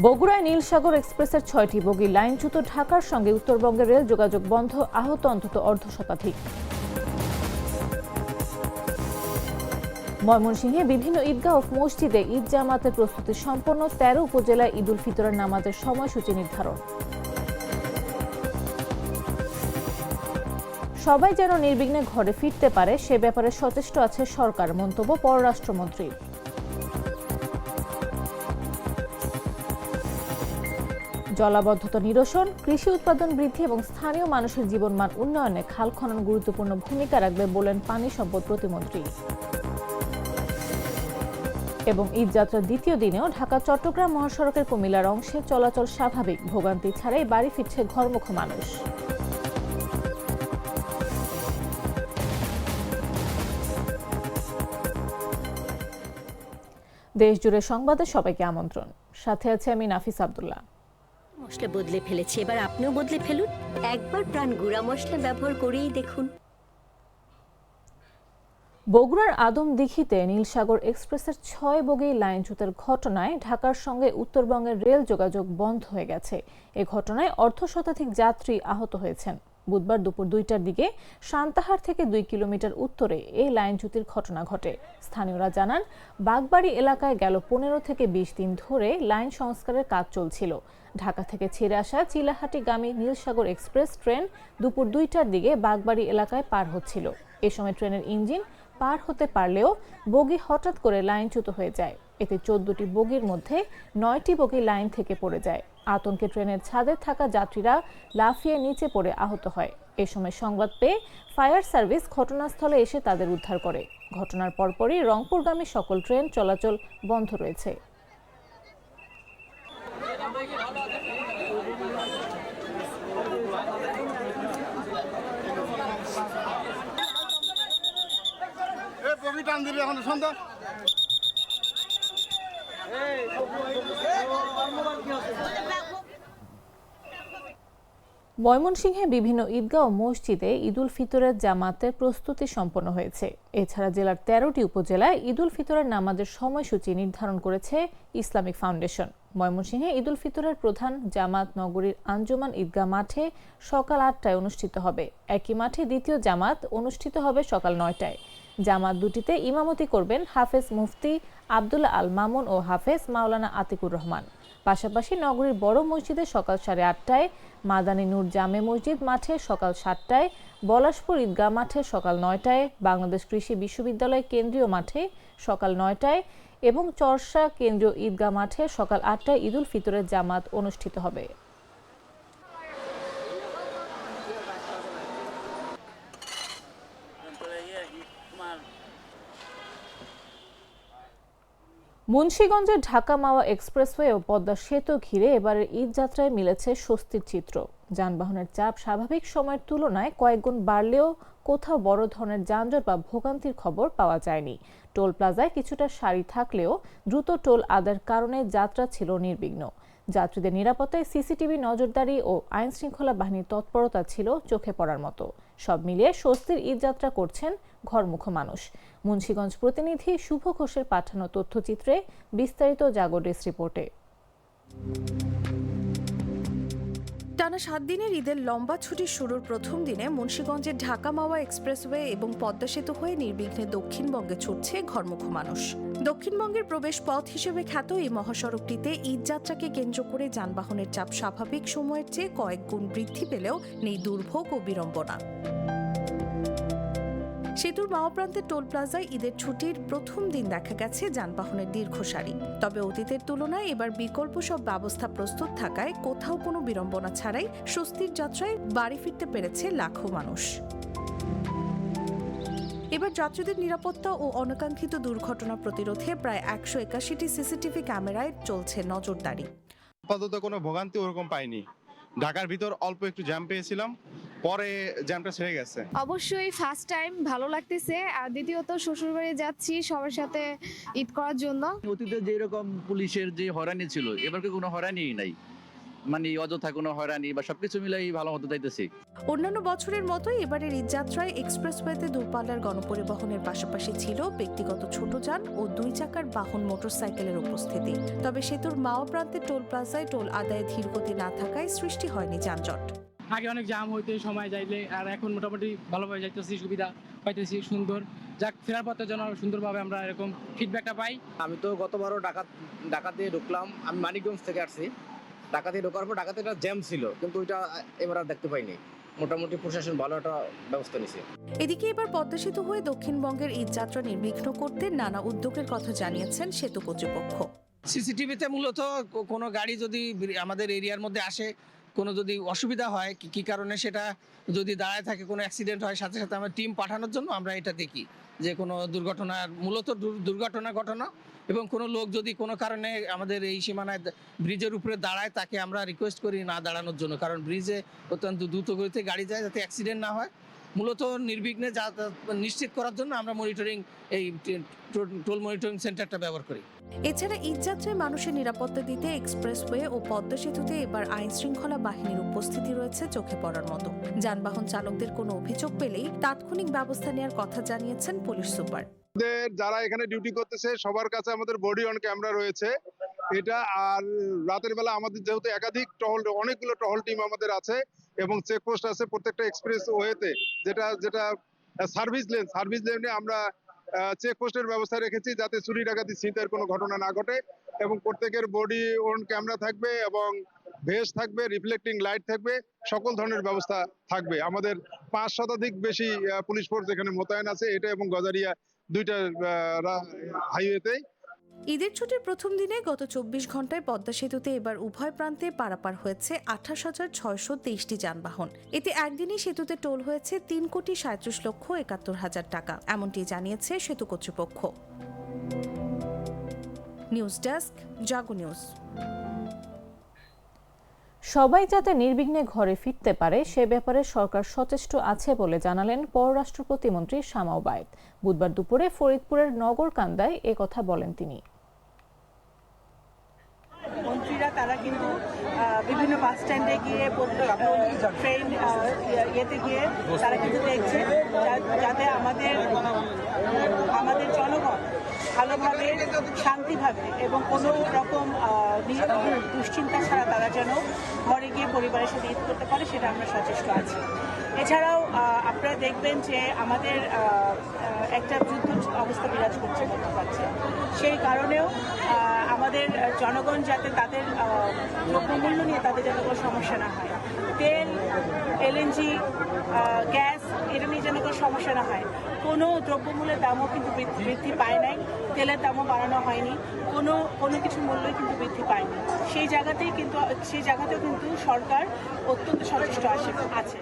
বগুড়ায় নীলসাগর এক্সপ্রেসের ৬টি বগি লাইনচ্যুত, ঢাকার সঙ্গে উত্তরবঙ্গের রেল যোগাযোগ বন্ধ, আহত অন্তত অর্ধশতাধিক। ময়মনসিংহে বিভিন্ন ঈদগাহ ও মসজিদে ঈদ জামাতের প্রস্তুতি সম্পন্ন, ১৩ উপজেলায় ঈদ উল ফিতরের নামাজের সময়সূচি নির্ধারণ। সবাই যেন নির্বিঘ্নে ঘরে ফিরতে পারে সে ব্যাপারে সচেষ্ট আছে সরকার, মন্তব্য পররাষ্ট্রমন্ত্রী। জলাবদ্ধতা নিরসন, কৃষি উৎপাদন বৃদ্ধি এবং স্থানীয় মানুষের জীবনমান উন্নয়নে খাল খনন গুরুত্বপূর্ণ ভূমিকা রাখবে বলেন পানি সম্পদ প্রতিমন্ত্রী। এবং ঈদযাত্রার দ্বিতীয় দিনেও ঢাকা চট্টগ্রাম মহাসড়কের কুমিল্লার অংশে চলাচল স্বাভাবিক, ভোগান্তি ছাড়াই বাড়ি ফিরছে ঘরমুখ মানুষ। দেশজুড়ে সংবাদে সবাইকে আমন্ত্রণ। সাথে আছে আমি নাফিস আব্দুল্লাহ। মশলা বদলে ফেলেছে, এবার আপনিও বদলে ফেলুন। একবার প্রাণ গুঁড়া মশলা ব্যবহার করেই দেখুন। বগুড়ার আদমদীঘিতে নীলসাগর এক্সপ্রেসের ৬ বগি লাইনচ্যুতের ঘটনায় ঢাকার সঙ্গে উত্তরবঙ্গের রেল যোগাযোগ বন্ধ হয়ে গেছে। এ ঘটনায় অর্ধশতাধিক যাত্রী আহত হয়েছেন। বুধবার দুপুর ২টার দিকে সান্তাহার থেকে ২ কিলোমিটার উত্তরে এই লাইনচ্যুতির ঘটনা ঘটে। স্থানীয়রা জানান, বাগবাড়ি এলাকায় গেল ১৫ থেকে ২০ দিন ধরে লাইন সংস্কারের কাজ চলছিল। ঢাকা থেকে ছেড়ে আসা চিলাহাটিগামী নীলসাগর এক্সপ্রেস ট্রেন দুপুর ২টার দিকে বাগবাড়ি এলাকায় পার হচ্ছিল। এ সময় ট্রেনের ইঞ্জিন পার হতে পারলেও বগি হঠাৎ করে লাইনচ্যুত হয়ে যায়। এতে ১৪টি বগির মধ্যে ৯টি বগি লাইন থেকে পড়ে যায়। আতঙ্কে ট্রেনের ছাদে থাকা যাত্রীরা লাফিয়ে নিচে পড়ে আহত হয়। এ সময় সংবাদ পেয়ে ফায়ার সার্ভিস ঘটনাস্থলে এসে তাদের উদ্ধার করে। ঘটনার পরপরই রংপুরগামী সকল ট্রেন চলাচল বন্ধ রয়েছে। ময়মনসিংহে বিভিন্ন ঈদগাহ ও মসজিদে ঈদ উল ফিতরের জামাতের প্রস্তুতি সম্পন্ন হয়েছে। এছাড়া জেলার ১৩টি উপজেলায় ঈদ উল ফিতরের নামাজের সময়সূচি নির্ধারণ করেছে ইসলামিক ফাউন্ডেশন। ময়মনসিংহে ঈদ উল ফিতরের প্রধান জামাত নগরীর আঞ্জুমান ঈদগাহ মাঠে সকাল ৮টায় অনুষ্ঠিত হবে। একই মাঠে দ্বিতীয় জামাত অনুষ্ঠিত হবে সকাল ৯টায়। জামাত দুটিতে ইমামতি করবেন হাফেজ মুফতি আব্দুল্লাহ আল মামুন ও হাফেজ মাওলানা আতিকুর রহমান। পাশাপাশি নগরীর বড় মসজিদে সকাল ৮:৩০টায়, মাদানী নূর জামে মসজিদ মাঠে সকাল ৭টায়, বলাশপুর ঈদগাহ মাঠে সকাল ৯টায়, বাংলাদেশ কৃষি বিশ্ববিদ্যালয় কেন্দ্রীয় মাঠে সকাল ৯টায় এবং চরসা কেন্দ্রীয় ঈদগাহ মাঠে সকাল ৮টায় ঈদ উল ফিতরের জামাত অনুষ্ঠিত হবে। মুন্সিগঞ্জের ঢাকা মাওয়া এক্সপ্রেসওয়ে ও পদ্মা সেতু ঘিরে এবারের ঈদ যাত্রায় মিলেছে স্বস্তির চিত্র। যানবাহনের চাপ স্বাভাবিক সময়ের তুলনায় কয়েকগুণ বাড়লেও কোথাও বড় ধরনের যানজট বা ভোগান্তির খবর পাওয়া যায়নি। টোল প্লাজায় কিছুটা সারি থাকলেও দ্রুত টোল আদায়ের কারণে যাত্রা ছিল নির্বিঘ্ন। যাত্রীদের নিরাপত্তায় সিসিটিভি নজরদারি ও আইন শৃঙ্খলা বাহিনীর তৎপরতা ছিল চোখে পড়ার মতো। সব মিলিয়ে স্বস্তির ঈদ যাত্রা করছেন ঘরমুখ মানুষ। মুন্সিগঞ্জ প্রতিনিধি শুভ ঘোষের পাঠানো তথ্যচিত্রে বিস্তারিত জাগো ডেস্ক রিপোর্টে। টানা ৭ দিনের ঈদের লম্বা ছুটির শুরুর প্রথম দিনে মুন্সিগঞ্জের ঢাকা মাওয়া এক্সপ্রেসওয়ে এবং পদ্মা সেতু হয়ে নির্বিঘ্নে দক্ষিণবঙ্গে ছুটছে ঘরমুখ মানুষ। দক্ষিণবঙ্গের প্রবেশ পথ হিসেবে খ্যাত এই মহাসড়কটিতে ঈদ যাত্রাকে কেন্দ্র করে যানবাহনের চাপ স্বাভাবিক সময়ের চেয়ে কয়েক গুণ বৃদ্ধি পেলেও নেই দুর্ভোগ ও বিড়ম্বনা। সেতুর মাওয়া প্রান্তের টোল প্লাজায় ঈদের ছুটির প্রথম দিন দেখা গেছে যানবাহনের দীর্ঘ সারি। তবে অতীতের তুলনায় এবার বিকল্প সব ব্যবস্থা প্রস্তুত থাকায় কোথাও কোনো বিড়ম্বনা ছাড়াই স্বস্তির যাত্রায় বাড়ি ফিরতে পেরেছে লাখো মানুষ। এবার যাত্রীদের নিরাপত্তা ও অনাকাঙ্ক্ষিত দুর্ঘটনা প্রতিরোধে প্রায় ১৮১টি সিসিটিভি ক্যামেরায় চলছে নজরদারি। আপাতত কোনো ভোগান্তি ওরকম পাইনি। ঢাকার ভিতর অল্প একটু জ্যাম পেয়েছিলাম, পরে জ্যামটা ছেড়ে গেছে। অবশ্যই ফার্স্ট টাইম ভালো লাগতেছে, আর দ্বিতীয়ত শ্বশুরবাড়ি যাচ্ছি সবার সাথে ঈদ করার জন্য। অতীতে যেরকম পুলিশের যে হয়রানি ছিল, এবার কোনো হয়রানি নাই। মানে অযথা কোনো হয়রানি বা সবকিছু মিলাই ভালো মতো যাইতেছি। অন্যান্য বছরের মতোই এবারের ঈদযাত্রায় এক্সপ্রেসওয়েতে দূরপাল্লার গণপরিবহনের পাশাপাশি ছিল ব্যক্তিগত ছোট যান ও 2 চাকার বাহন মোটরসাইকেলের উপস্থিতি। তবে সেতুর মাওয়া প্রান্তে টোল প্লাজায় টোল আদায়ে ধীরগতি না থাকায় সৃষ্টি হয়নি যানজট। আগে অনেক জাম হইতে সময় যাইলে, আর এখন মোটামুটি ভালোভাবে যাইতেছি, সুবিধা পাইতেছি, সুন্দর। যাক, ফেরার পথে যেন সুন্দরভাবে আমরা এরকম ফিডব্যাকটা পাই। আমি তো গতবারও ঢাকা দিয়ে ঢুকলাম, আমি মানিকগঞ্জ থেকে আসছি। ঢাকা দিয়ে ঢোকার পর ঢাকাতে একটা জ্যাম ছিল, কিন্তু ওইটা এবার আর দেখতে পাইনি। মোটামুটি প্রশাসন ভালো একটা ব্যবস্থা নিছে। এদিকে এবার পদ্মা সেতু হয়ে দক্ষিণবঙ্গের ঈদযাত্রা নির্বিঘ্ন করতে নানা উদ্যোগের কথা জানিয়েছেন সেতু কর্তৃপক্ষ। সিসিটিভিতে মূলত কোনো গাড়ি যদি আমাদের এরিয়ার মধ্যে আসে, কোনো যদি অসুবিধা হয় কি কারণে সেটা যদি দাঁড়ায় থাকে, কোনো অ্যাক্সিডেন্ট হয়, সাথে সাথে আমরা টিম পাঠানোর জন্য আমরা এটা দেখি যে কোনো দুর্ঘটনার মূলত দুর্ঘটনা ঘটনা এবং কোনো লোক যদি কোনো কারণে আমাদের এই সীমানায় ব্রিজের উপরে দাঁড়ায়, তাকে আমরা রিকোয়েস্ট করি না দাঁড়ানোর জন্য, কারণ ব্রিজে অত্যন্ত দ্রুত গতিতে গাড়ি যায় যাতে অ্যাক্সিডেন্ট না হয়। মূলত নির্বিঘ্নে নিশ্চিত করার জন্য আমরা মনিটরিং এই টোল মনিটরিং সেন্টারটা ব্যবহার করি। এছাড়া ঈদযাত্রায় মানুষের নিরাপত্তা দিতে এক্সপ্রেসওয়ে ও পদ্মা সেতুতে এবার আইন শৃঙ্খলা বাহিনীর উপস্থিতি রয়েছে চোখে পড়ার মতো। যানবাহন চালকদের কোনো অভিযোগ পেলেই তাৎক্ষণিক ব্যবস্থা নেওয়ার কথা জানিয়েছেন পুলিশ সুপার। যারা এখানে ডিউটি করতেছে সবার কাছে আমাদের বডি অন ক্যামেরা রয়েছে এটা। আর রাতের বেলা আমাদের যেহেতু একাধিক অনেকগুলো টহল টিম আমাদের আছে এবং চেকপোস্ট আছে প্রত্যেকটা এক্সপ্রেস ওয়েতে, যেটা সার্ভিস লেনে আমরা চেকপোস্টের ব্যবস্থা রেখেছি যাতে চুরি ডাকাতি ছিনতাইয়ের কোনো ঘটনা না ঘটে, এবং প্রত্যেকের বডি অন ক্যামেরা থাকবে এবং ভেস্ট থাকবে, রিফ্লেক্টিং লাইট থাকবে, সকল ধরনের ব্যবস্থা থাকবে। আমাদের 5 শতাধিক বেশি পুলিশ ফোর্স এখানে মোতায়েন আছে, এটা এবং গজারিয়া দুইটা হাইওয়েতে। ঈদের ছুটির প্রথম দিনে গত 24 ঘন্টায় পদ্মা সেতুতে এবার উভয় প্রান্তে পারাপার হয়েছে 28,623টি যানবাহন। এতে একদিনই সেতুতে টোল হয়েছে 3,37,71,000 টাকা, এমনটি জানিয়েছে সেতু কর্তৃপক্ষ। নিউজ ডেস্ক, জাগো নিউজ। সবাই যাতে নির্বিঘ্নে ঘরে ফিরতে পারে সে ব্যাপারে সরকার সচেষ্ট আছে বলে জানালেন পররাষ্ট্র প্রতিমন্ত্রী শামা ওবায়েদ। বুধবার দুপুরে ফরিদপুরের নগরকান্দায় এ কথা বলেন তিনি। মন্ত্রীরা তারা কিন্তু বিভিন্ন বাস স্ট্যান্ডে গিয়ে ট্রেন ইয়েতে গিয়ে তারা কিন্তু দেখছে যাতে আমাদের জনগণ ভালোভাবে, শান্তিভাবে এবং কোনো রকম দুশ্চিন্তা ছাড়া তারা যেন ঘরে গিয়ে পরিবারের সাথে ঈদ করতে পারে, সেটা আমরা সচেষ্ট আছি। এছাড়াও আপনারা দেখবেন যে আমাদের একটা যুদ্ধ অবস্থা বিরাজ করছে মধ্যপ্রাচ্যে। সেই কারণেও আমাদের জনগণ যাতে তাদের দ্রব্যমূল্য নিয়ে তাদের যেন কোনো সমস্যা না হয়, তেল, LNG, গ্যাস, এটা নিয়ে যেন কোনো সমস্যা না হয়। কোনো দ্রব্যমূল্যের দামও কিন্তু বৃদ্ধি পায় নাই, তেলের দামও বাড়ানো হয়নি, কোনো কিছু মূল্যই কিন্তু বৃদ্ধি পায়নি। সেই জায়গাতেও কিন্তু সরকার অত্যন্ত সচেষ্ট আছে।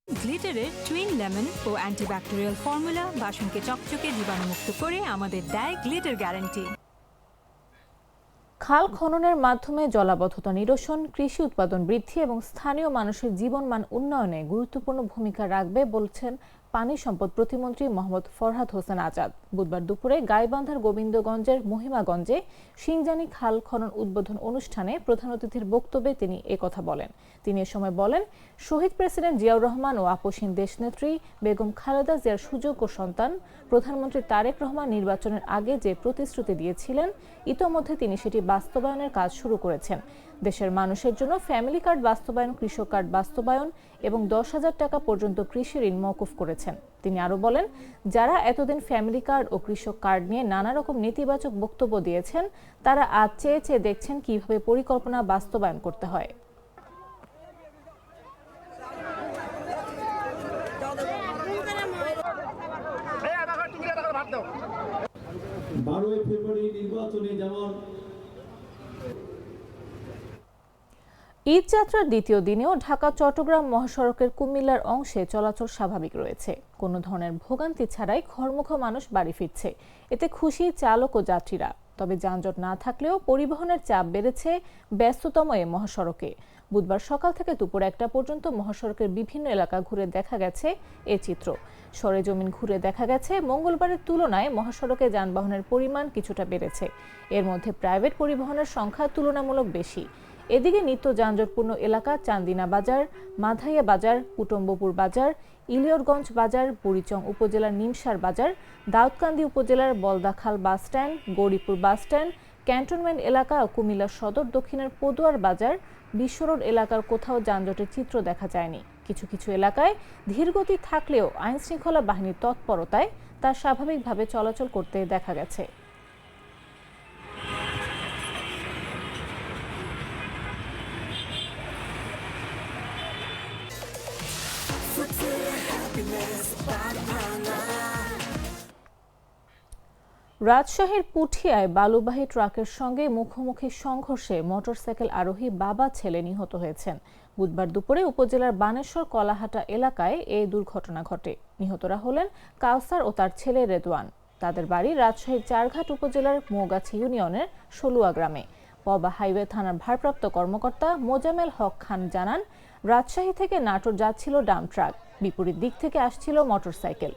গ্লিটারের টুইন লেমন ও অ্যান্টিব্যাকটেরিয়াল ফর্মুলা বাসনকে চকচকে জীবাণুমুক্ত করে আমাদের দেয় গ্লিটার গ্যারান্টি। খাল খননের মাধ্যমে জলাবদ্ধতা নিরসন, কৃষি উৎপাদন বৃদ্ধি এবং স্থানীয় মানুষের জীবনমান উন্নয়নে গুরুত্বপূর্ণ ভূমিকা রাখবে বলছেন পানি সম্পদ প্রতিমন্ত্রী মোহাম্মদ ফরহাদ হোসেন আজাদ। বুধবার দুপুরে গাইবান্ধার গোবিন্দগঞ্জের মহিমাগঞ্জে সিংজানি খাল খনন উদ্বোধন অনুষ্ঠানে প্রধান অতিথির বক্তব্যে তিনি একথা বলেন। তিনি এ সময় বলেন, শহীদ প্রেসিডেন্ট জিয়াউর রহমান ও আপসীন দেশনেত্রী বেগম খালেদা জিয়ার সুযোগ্য সন্তান প্রধানমন্ত্রী তারেক রহমান নির্বাচনের আগে যে প্রতিশ্রুতি দিয়েছিলেন, ইতোমধ্যে তিনি সেটি বাস্তবায়নের কাজ শুরু করেছেন। দেশের মানুষের জন্য ফ্যামিলি কার্ড বাস্তবায়ন, কৃষক কার্ড বাস্তবায়ন এবং 10,000 টাকা পর্যন্ত কৃষি ঋণ মওকুফ করেছেন। তিনি আরো বলেন, যারা এতদিন ফ্যামিলি কার্ড ও কৃষক কার্ড নিয়ে নানা রকম নেতিবাচক বক্তব্য দিয়েছেন, তারা আজ চেয়ে চেয়ে দেখছেন কিভাবে পরিকল্পনা বাস্তবায়ন করতে হয়। 12 ফেব্রুয়ারি নির্বাচনে যেমন ঈদযাত্রার দ্বিতীয় দিনেও ঢাকা চট্টগ্রাম মহাসড়কের কুমিল্লার অংশে চলাচল স্বাভাবিক রয়েছে। কোনো ধরনের ভোগান্তি ছাড়াই ঘরমুখ মানুষ বাড়ি ফিরছে। এতে খুশি চালক ও যাত্রীরা। তবে যানজট না থাকলেও পরিবহনের চাপ বেড়েছে ব্যস্ততম এ মহাসড়কে। বুধবার সকাল থেকে দুপুর 1টা পর্যন্ত মহাসড়কের বিভিন্ন এলাকা ঘুরে দেখা গেছে এ চিত্র। সরেজমিন ঘুরে দেখা গেছে মঙ্গলবারের তুলনায় মহাসড়কে যানবাহনের পরিমাণ কিছুটা বেড়েছে। এর মধ্যে প্রাইভেট পরিবহনের সংখ্যা তুলনামূলক বেশি। এদিকে নিত্য যানজটপূর্ণ এলাকা চান্দিনা বাজার, মাধাইয়া বাজার, কুটুম্বপুর বাজার, ইলিয়রগঞ্জ বাজার, বুড়িচং উপজেলার নিমসার বাজার, দাউদকান্দি উপজেলার Baldakhal bus stand, Gauripur bus stand, cantonment এলাকা ও কুমিল্লা সদর দক্ষিণের পদুয়ার বাজার, বিশ্বরোড এলাকার কোথাও যানজটের চিত্র দেখা যায়নি। কিছু কিছু এলাকায় ধীরগতি থাকলেও আইনশৃঙ্খলা বাহিনীর তৎপরতায় তা স্বাভাবিকভাবে চলাচল করতে দেখা গেছে। রাজশাহীর পুঠিয়ায় বালুবাহী ট্রাকের সঙ্গে মুখোমুখি সংঘর্ষে মোটরসাইকেল আরোহী বাবা ছেলে নিহত হয়েছেন। বুধবার দুপুরে উপজেলার বানেশ্বর কলাহাটা এলাকায় এই দুর্ঘটনা ঘটে। নিহতরা হলেন কাউসার ও তার ছেলে রেদওয়ান। তাদের বাড়ি রাজশাহীর চারঘাট উপজেলার মৌগাছি ইউনিয়নের ষলুয়া গ্রামে। পবা হাইওয়ে থানার ভারপ্রাপ্ত কর্মকর্তা মোজামেল হক খান জানান, রাজশাহী থেকে নাটোর যাচ্ছিল ডাম্প ট্রাক, বিপরীত দিক থেকে আসছিল মোটরসাইকেল।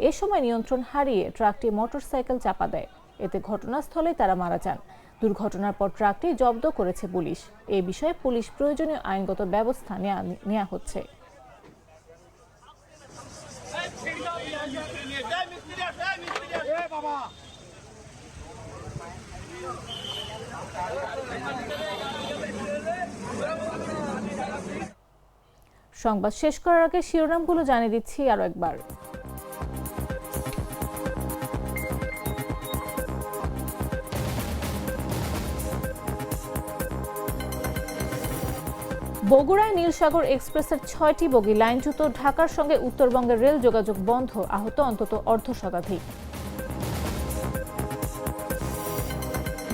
এ সময় নিয়ন্ত্রণ হারিয়ে ট্রাকটি মোটরসাইকেল চাপা দেয়। এতে ঘটনাস্থলে তারা মারা যান। দুর্ঘটনার পর ট্রাকটি জব্দ করেছে পুলিশ। এ বিষয়ে পুলিশ প্রয়োজনীয় আইনগত ব্যবস্থা নেওয়া হচ্ছে। সংবাদ শেষ করার আগে শিরোনামগুলো জানিয়ে দিচ্ছি আরো একবার। বগুড়ায় নীলসাগর এক্সপ্রেসের ৬টি বগি লাইনচ্যুত, ঢাকার সঙ্গে উত্তরবঙ্গের রেল যোগাযোগ বন্ধ, আহত অন্তত অর্ধশতাধিক।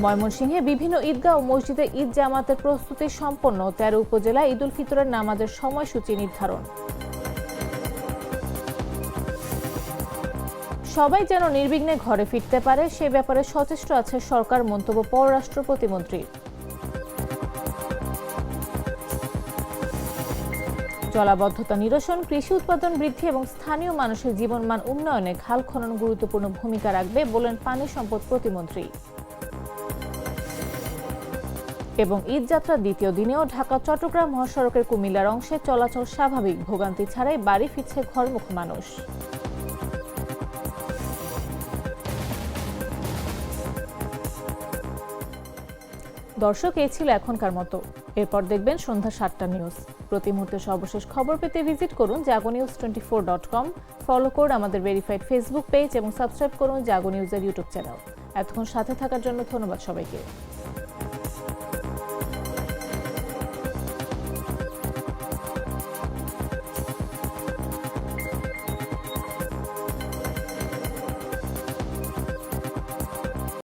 ময়মনসিংহে বিভিন্ন ঈদগাহ ও মসজিদে ঈদ জামাতের প্রস্তুতি সম্পন্ন, ১৩ উপজেলায় ঈদ উল ফিতরের নামাজের সময়সূচি নির্ধারণ। সবাই যেন নির্বিঘ্নে ঘরে ফিরতে পারে সে ব্যাপারে সচেষ্ট আছে সরকার, মন্তব্য পররাষ্ট্র প্রতিমন্ত্রী। জলাবদ্ধতা নিরসন, কৃষি উৎপাদন বৃদ্ধি এবং স্থানীয় মানুষের জীবনমান উন্নয়নে খাল খনন গুরুত্বপূর্ণ ভূমিকা রাখবে বলেন পানি সম্পদ প্রতিমন্ত্রী। এবং ঈদযাত্রার দ্বিতীয় দিনেও ঢাকা চট্টগ্রাম মহাসড়কের কুমিল্লার অংশে চলাচল স্বাভাবিক, ভোগান্তি ছাড়াই বাড়ি ফিরছে ঘরমুখ মানুষ। দর্শক, এই ছিল এখনকার মতো। এরপর দেখবেন সন্ধ্যা ৭টা নিউজ। প্রতি মুহূর্তে সর্বশেষ খবর পেতে ভিজিট করুন jagonews24.com, ফলো করুন আমাদের ভেরিফাইড ফেসবুক পেজ এবং সাবস্ক্রাইব করুন জাগো নিউজের ইউটিউব চ্যানেল। এতক্ষণ সাথে থাকার জন্য ধন্যবাদ সবাইকে।